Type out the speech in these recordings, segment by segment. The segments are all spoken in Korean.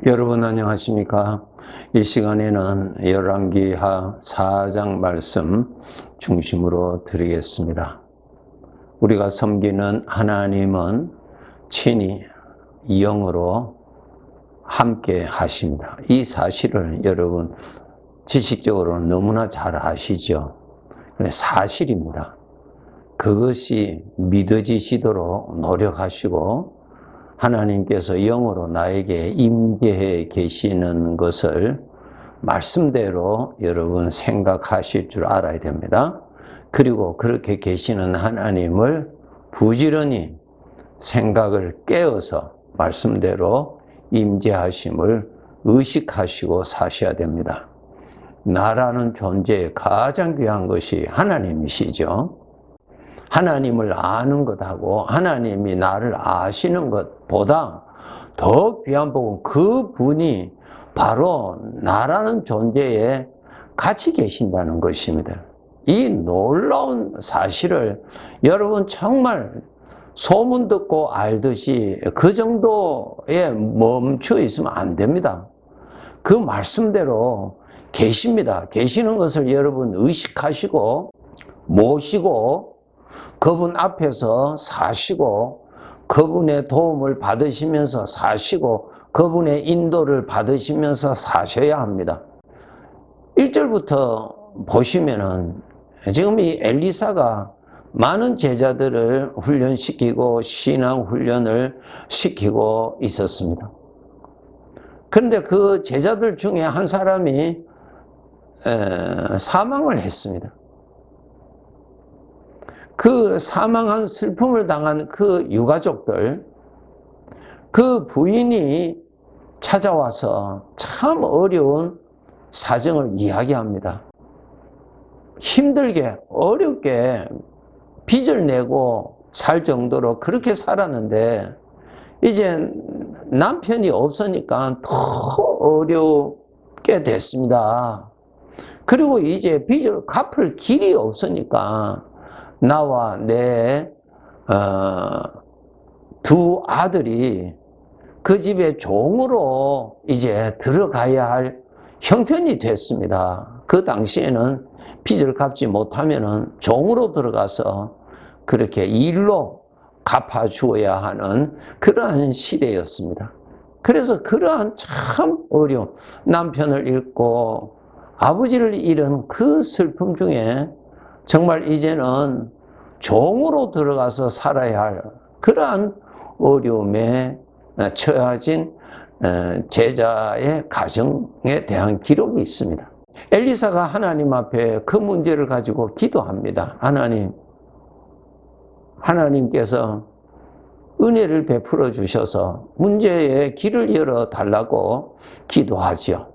여러분 안녕하십니까? 이 시간에는 열왕기하 4장 말씀 중심으로 드리겠습니다. 우리가 섬기는 하나님은 친히 영으로 함께 하십니다. 이 사실을 여러분 지식적으로 너무나 잘 아시죠? 사실입니다. 그것이 믿어지시도록 노력하시고 하나님께서 영으로 나에게 임재해 계시는 것을 말씀대로 여러분 생각하실 줄 알아야 됩니다. 그리고 그렇게 계시는 하나님을 부지런히 생각을 깨어서 말씀대로 임재하심을 의식하시고 사셔야 됩니다. 나라는 존재의 가장 귀한 것이 하나님이시죠. 하나님을 아는 것하고 하나님이 나를 아시는 것보다 더 귀한 복은 그분이 바로 나라는 존재에 같이 계신다는 것입니다. 이 놀라운 사실을 여러분 정말 소문 듣고 알듯이 그 정도에 멈춰 있으면 안 됩니다. 그 말씀대로 계십니다. 계시는 것을 여러분 의식하시고 모시고 그분 앞에서 사시고 그분의 도움을 받으시면서 사시고 그분의 인도를 받으시면서 사셔야 합니다. 1절부터 보시면은 지금 이 엘리사가 많은 제자들을 훈련시키고 신앙 훈련을 시키고 있었습니다. 그런데 그 제자들 중에 한 사람이 사망을 했습니다. 그 사망한 슬픔을 당한 그 유가족들, 그 부인이 찾아와서 참 어려운 사정을 이야기합니다. 힘들게 어렵게 빚을 내고 살 정도로 그렇게 살았는데 이제 남편이 없으니까 더 어렵게 됐습니다. 그리고 이제 빚을 갚을 길이 없으니까 나와 내 두 아들이 그 집에 종으로 이제 들어가야 할 형편이 됐습니다. 그 당시에는 빚을 갚지 못하면은 종으로 들어가서 그렇게 일로 갚아주어야 하는 그러한 시대였습니다. 그래서 그러한 참 어려운 남편을 잃고 아버지를 잃은 그 슬픔 중에 정말 이제는 종으로 들어가서 살아야 할 그러한 어려움에 처해진 제자의 가정에 대한 기록이 있습니다. 엘리사가 하나님 앞에 그 문제를 가지고 기도합니다. 하나님께서 은혜를 베풀어 주셔서 문제의 길을 열어 달라고 기도하죠.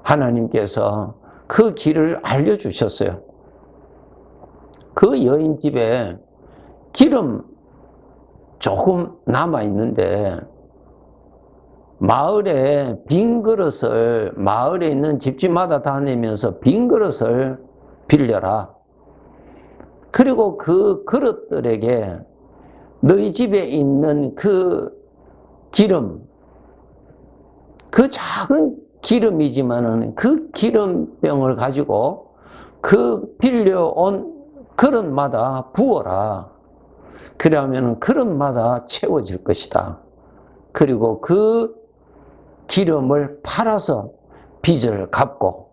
하나님께서 그 길을 알려주셨어요. 그 여인 집에 기름 조금 남아있는데 마을에 빈 그릇을 마을에 있는 집집마다 다니면서 빈 그릇을 빌려라. 그리고 그 그릇들에게 너희 집에 있는 그 기름, 그 작은 기름이지만은 그 기름병을 가지고 그 빌려온 그릇마다 부어라. 그러면 그릇마다 채워질 것이다. 그리고 그 기름을 팔아서 빚을 갚고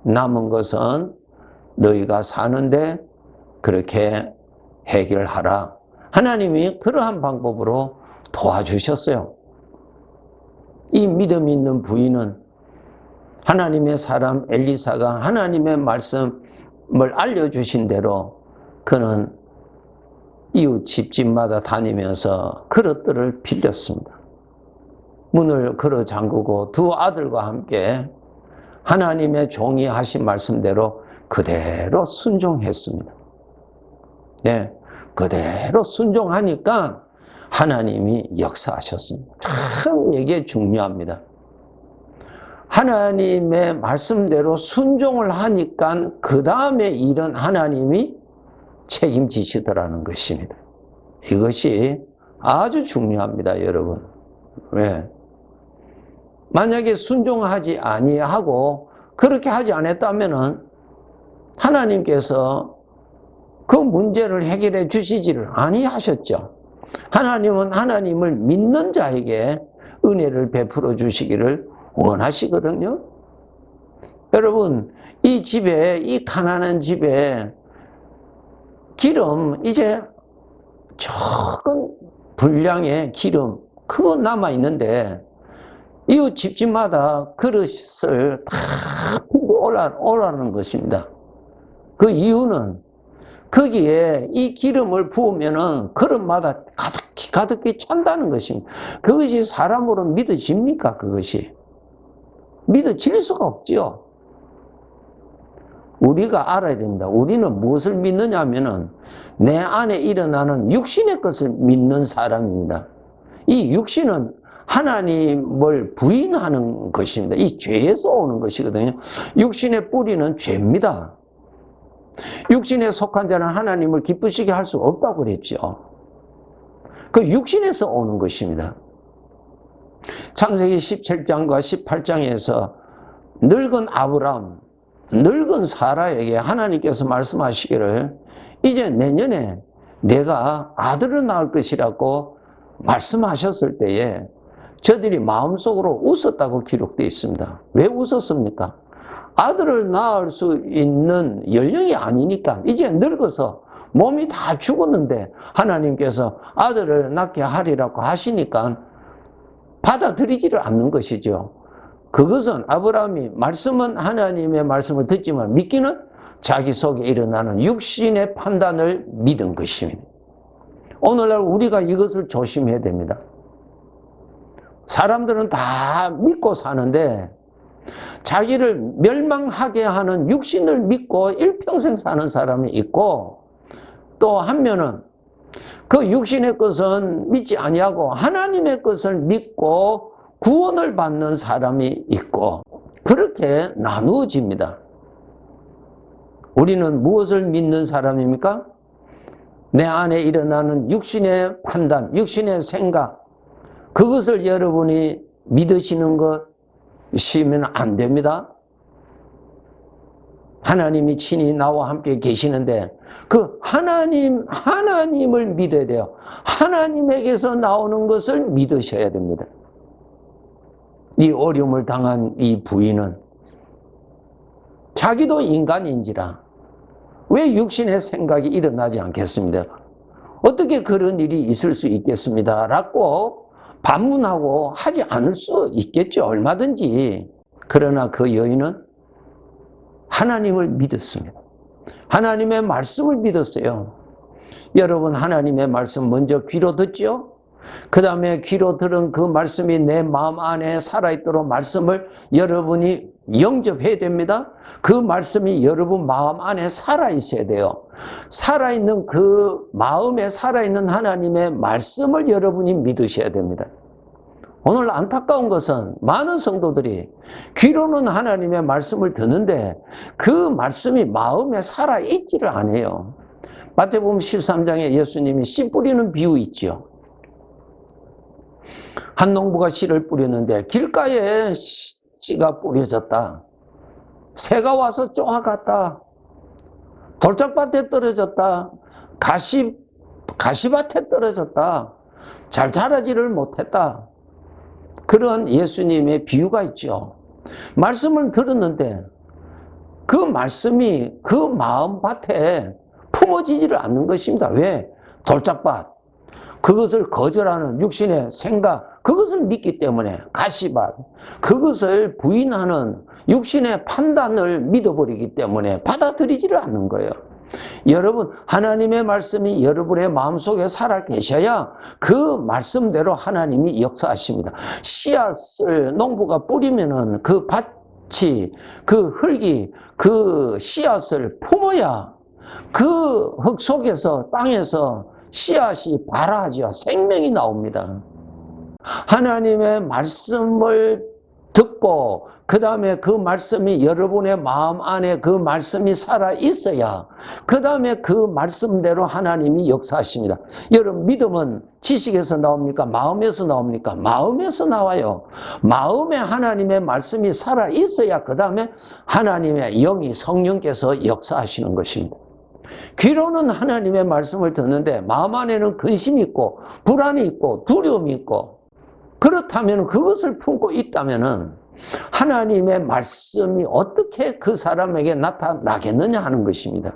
남은 것은 너희가 사는데 그렇게 해결하라. 하나님이 그러한 방법으로 도와주셨어요. 이 믿음 있는 부인은 하나님의 사람 엘리사가 하나님의 말씀을 알려주신 대로 그는 이웃 집집마다 다니면서 그릇들을 빌렸습니다. 문을 걸어 잠그고 두 아들과 함께 하나님의 종이 하신 말씀대로 그대로 순종했습니다. 네, 그대로 순종하니까 하나님이 역사하셨습니다. 참 이게 중요합니다. 하나님의 말씀대로 순종을 하니까 그 다음에 일은 하나님이 책임지시더라는 것입니다. 이것이 아주 중요합니다, 여러분. 왜? 만약에 순종하지 아니하고 그렇게 하지 않았다면은 하나님께서 그 문제를 해결해 주시지를 아니하셨죠. 하나님은 하나님을 믿는 자에게 은혜를 베풀어 주시기를 원하시거든요. 여러분, 이 집에, 이 가난한 집에 기름, 이제 적은 분량의 기름, 그거 남아있는데, 이웃 집집마다 그릇을 다 풀고 오라는 것입니다. 그 이유는 거기에 이 기름을 부으면은 그릇마다 가득히 찬다는 것입니다. 그것이 사람으로 믿어집니까? 그것이 믿어질 수가 없지요. 우리가 알아야 됩니다. 우리는 무엇을 믿느냐 하면은 내 안에 일어나는 육신의 것을 믿는 사람입니다. 이 육신은 하나님을 부인하는 것입니다. 이 죄에서 오는 것이거든요. 육신의 뿌리는 죄입니다. 육신에 속한 자는 하나님을 기쁘시게 할 수 없다고 그랬죠. 그 육신에서 오는 것입니다. 창세기 17장과 18장에서 늙은 아브람, 늙은 사라에게 하나님께서 말씀하시기를 이제 내년에 내가 아들을 낳을 것이라고 말씀하셨을 때에 저들이 마음속으로 웃었다고 기록되어 있습니다. 왜 웃었습니까? 아들을 낳을 수 있는 연령이 아니니까 이제 늙어서 몸이 다 죽었는데 하나님께서 아들을 낳게 하리라고 하시니까 받아들이지를 않는 것이죠. 그것은 아브라함이 말씀은 하나님의 말씀을 듣지만 믿기는 자기 속에 일어나는 육신의 판단을 믿은 것입니다. 오늘날 우리가 이것을 조심해야 됩니다. 사람들은 다 믿고 사는데 자기를 멸망하게 하는 육신을 믿고 일평생 사는 사람이 있고 또 한면은 그 육신의 것은 믿지 아니하고 하나님의 것을 믿고 구원을 받는 사람이 있고 그렇게 나누어집니다. 우리는 무엇을 믿는 사람입니까? 내 안에 일어나는 육신의 판단, 육신의 생각 그것을 여러분이 믿으시는 것이면 안 됩니다. 하나님이 친히 나와 함께 계시는데 그 하나님을 믿어야 돼요. 하나님에게서 나오는 것을 믿으셔야 됩니다. 이 어려움을 당한 이 부인은 자기도 인간인지라 왜 육신의 생각이 일어나지 않겠습니다? 어떻게 그런 일이 있을 수 있겠습니다? 라고 반문하고 하지 않을 수 있겠죠. 얼마든지. 그러나 그 여인은 하나님을 믿었습니다. 하나님의 말씀을 믿었어요. 여러분 하나님의 말씀 먼저 귀로 듣죠? 그 다음에 귀로 들은 그 말씀이 내 마음 안에 살아있도록 말씀을 여러분이 영접해야 됩니다. 그 말씀이 여러분 마음 안에 살아있어야 돼요. 살아있는 그 마음에 살아있는 하나님의 말씀을 여러분이 믿으셔야 됩니다. 오늘 안타까운 것은 많은 성도들이 귀로는 하나님의 말씀을 듣는데 그 말씀이 마음에 살아있지를 않아요. 마태복음 13장에 예수님이 씨 뿌리는 비유 있죠. 한 농부가 씨를 뿌렸는데 길가에 씨가 뿌려졌다. 새가 와서 쪼아갔다. 돌짝밭에 떨어졌다. 가시밭에 떨어졌다. 잘 자라지를 못했다. 그런 예수님의 비유가 있죠. 말씀을 들었는데 그 말씀이 그 마음밭에 품어지지를 않는 것입니다. 왜? 돌짝밭. 그것을 거절하는 육신의 생각, 그것을 믿기 때문에 가시밭, 그것을 부인하는 육신의 판단을 믿어버리기 때문에 받아들이지를 않는 거예요. 여러분, 하나님의 말씀이 여러분의 마음속에 살아 계셔야 그 말씀대로 하나님이 역사하십니다. 씨앗을 농부가 뿌리면은 그 밭이, 그 흙이 그 씨앗을 품어야 그 흙 속에서, 땅에서 씨앗이 발아하죠. 생명이 나옵니다. 하나님의 말씀을 듣고 그 다음에 그 말씀이 여러분의 마음 안에 그 말씀이 살아 있어야 그 다음에 그 말씀대로 하나님이 역사하십니다. 여러분, 믿음은 지식에서 나옵니까? 마음에서 나옵니까? 마음에서 나와요. 마음에 하나님의 말씀이 살아 있어야 그 다음에 하나님의 영이 성령께서 역사하시는 것입니다. 귀로는 하나님의 말씀을 듣는데 마음 안에는 근심이 있고 불안이 있고 두려움이 있고, 그렇다면 그것을 품고 있다면 하나님의 말씀이 어떻게 그 사람에게 나타나겠느냐 하는 것입니다.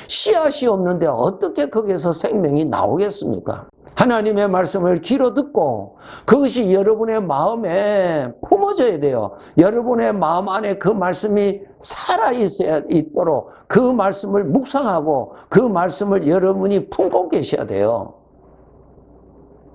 씨앗이 없는데 어떻게 거기에서 생명이 나오겠습니까? 하나님의 말씀을 귀로 듣고 그것이 여러분의 마음에 품어져야 돼요. 여러분의 마음 안에 그 말씀이 살아있어야 있도록 그 말씀을 묵상하고 그 말씀을 여러분이 품고 계셔야 돼요.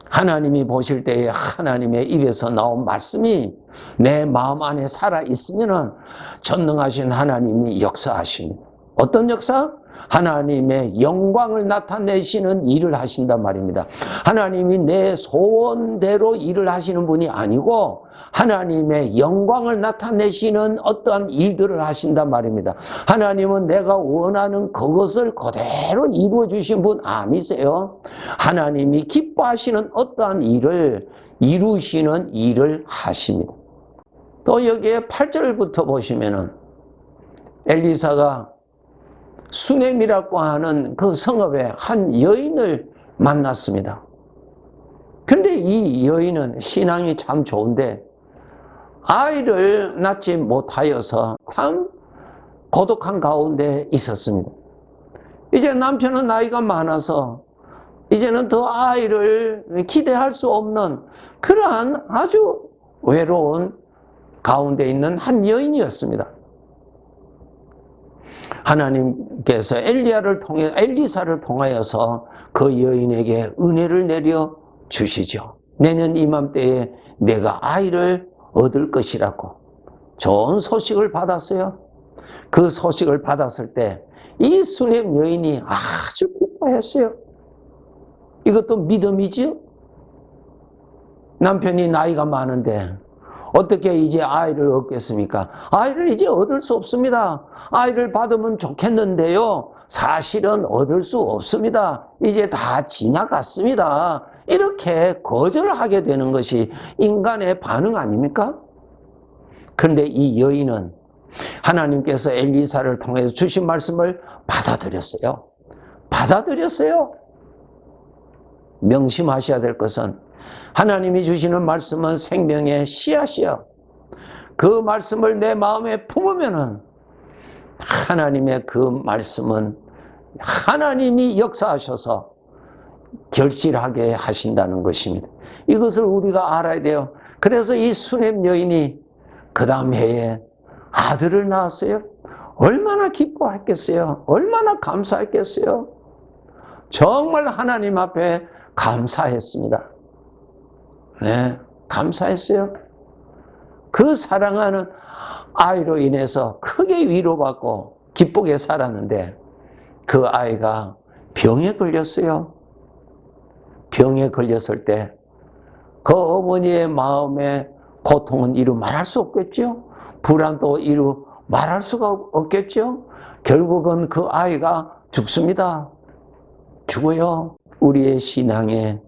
하나님이 보실 때에 하나님의 입에서 나온 말씀이 내 마음 안에 살아있으면 전능하신 하나님이 역사하십니다. 어떤 역사? 하나님의 영광을 나타내시는 일을 하신단 말입니다. 하나님이 내 소원대로 일을 하시는 분이 아니고 하나님의 영광을 나타내시는 어떠한 일들을 하신단 말입니다. 하나님은 내가 원하는 그것을 그대로 이루어 주신 분 아니세요? 하나님이 기뻐하시는 어떠한 일을 이루시는 일을 하십니다. 또 여기에 8절부터 보시면은 엘리사가 수넴이라고 하는 그 성읍에 한 여인을 만났습니다. 그런데 이 여인은 신앙이 참 좋은데 아이를 낳지 못하여서 참 고독한 가운데 있었습니다. 이제 남편은 나이가 많아서 이제는 더 아이를 기대할 수 없는 그러한 아주 외로운 가운데 있는 한 여인이었습니다. 하나님께서 엘리사를 통하여서 그 여인에게 은혜를 내려 주시죠. 내년 이맘때에 내가 아이를 얻을 것이라고 좋은 소식을 받았어요. 그 소식을 받았을 때 이 수넴 여인이 아주 기뻐했어요. 이것도 믿음이지요. 남편이 나이가 많은데 어떻게 이제 아이를 얻겠습니까? 아이를 이제 얻을 수 없습니다. 아이를 받으면 좋겠는데요. 사실은 얻을 수 없습니다. 이제 다 지나갔습니다. 이렇게 거절하게 되는 것이 인간의 반응 아닙니까? 그런데 이 여인은 하나님께서 엘리사를 통해서 주신 말씀을 받아들였어요. 받아들였어요. 명심하셔야 될 것은 하나님이 주시는 말씀은 생명의 씨앗이요. 그 말씀을 내 마음에 품으면은 하나님의 그 말씀은 하나님이 역사하셔서 결실하게 하신다는 것입니다. 이것을 우리가 알아야 돼요. 그래서 이 수넴 여인이 그 다음 해에 아들을 낳았어요. 얼마나 기뻐했겠어요. 얼마나 감사했겠어요. 정말 하나님 앞에 감사했습니다. 네, 감사했어요. 그 사랑하는 아이로 인해서 크게 위로받고 기쁘게 살았는데 그 아이가 병에 걸렸어요. 병에 걸렸을 때 그 어머니의 마음에 고통은 이루 말할 수 없겠죠. 불안도 이루 말할 수가 없겠죠. 결국은 그 아이가 죽습니다. 죽어요. 우리의 신앙에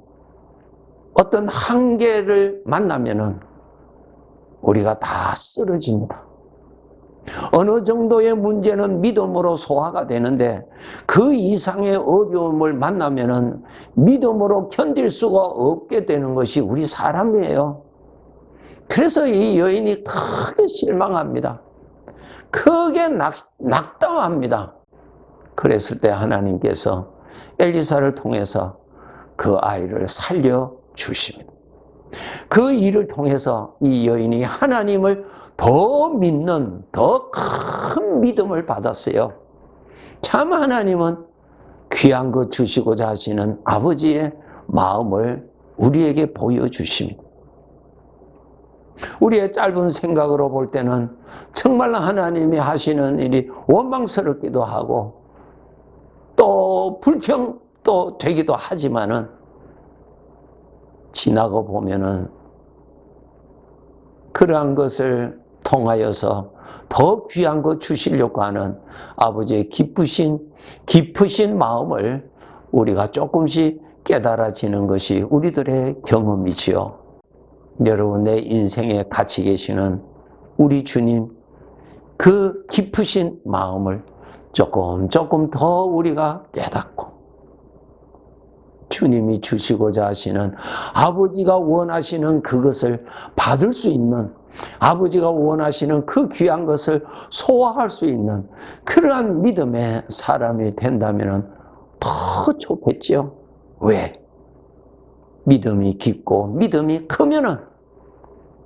어떤 한계를 만나면은 우리가 다 쓰러집니다. 어느 정도의 문제는 믿음으로 소화가 되는데 그 이상의 어려움을 만나면은 믿음으로 견딜 수가 없게 되는 것이 우리 사람이에요. 그래서 이 여인이 크게 실망합니다. 크게 낙담합니다. 그랬을 때 하나님께서 엘리사를 통해서 그 아이를 살려주십니다. 그 일을 통해서 이 여인이 하나님을 더 믿는 더 큰 믿음을 받았어요. 참 하나님은 귀한 것 주시고자 하시는 아버지의 마음을 우리에게 보여주십니다. 우리의 짧은 생각으로 볼 때는 정말 하나님이 하시는 일이 원망스럽기도 하고 또 불평도 되기도 하지만은 지나고 보면은 그러한 것을 통하여서 더 귀한 것 주시려고 하는 아버지의 깊으신 마음을 우리가 조금씩 깨달아지는 것이 우리들의 경험이지요. 여러분, 내 인생에 같이 계시는 우리 주님, 그 깊으신 마음을 조금 더 우리가 깨닫고 주님이 주시고자 하시는, 아버지가 원하시는 그것을 받을 수 있는, 아버지가 원하시는 그 귀한 것을 소화할 수 있는 그러한 믿음의 사람이 된다면 더 좋겠죠. 왜? 믿음이 깊고 믿음이 크면은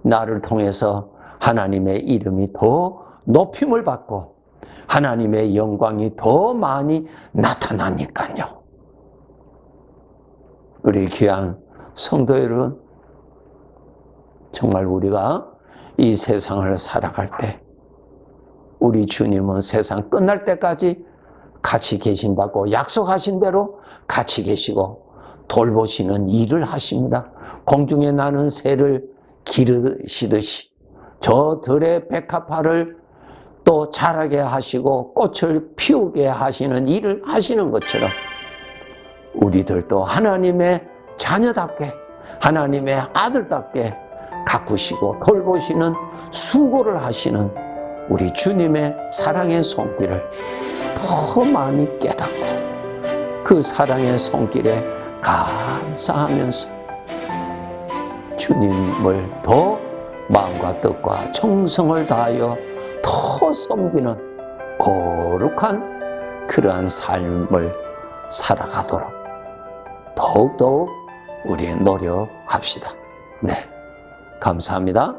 나를 통해서 하나님의 이름이 더 높임을 받고 하나님의 영광이 더 많이 나타나니까요. 우리 귀한 성도 여러분, 정말 우리가 이 세상을 살아갈 때 우리 주님은 세상 끝날 때까지 같이 계신다고 약속하신 대로 같이 계시고 돌보시는 일을 하십니다. 공중에 나는 새를 기르시듯이 저 들의 백합화를 또 자라게 하시고 꽃을 피우게 하시는 일을 하시는 것처럼 우리들도 하나님의 자녀답게, 하나님의 아들답게 가꾸시고 돌보시는 수고를 하시는 우리 주님의 사랑의 손길을 더 많이 깨닫고 그 사랑의 손길에 감사하면서 주님을 더 마음과 뜻과 정성을 다하여 더 섬기는 거룩한 그러한 삶을 살아가도록 더욱더욱 우리 노력합시다. 네, 감사합니다.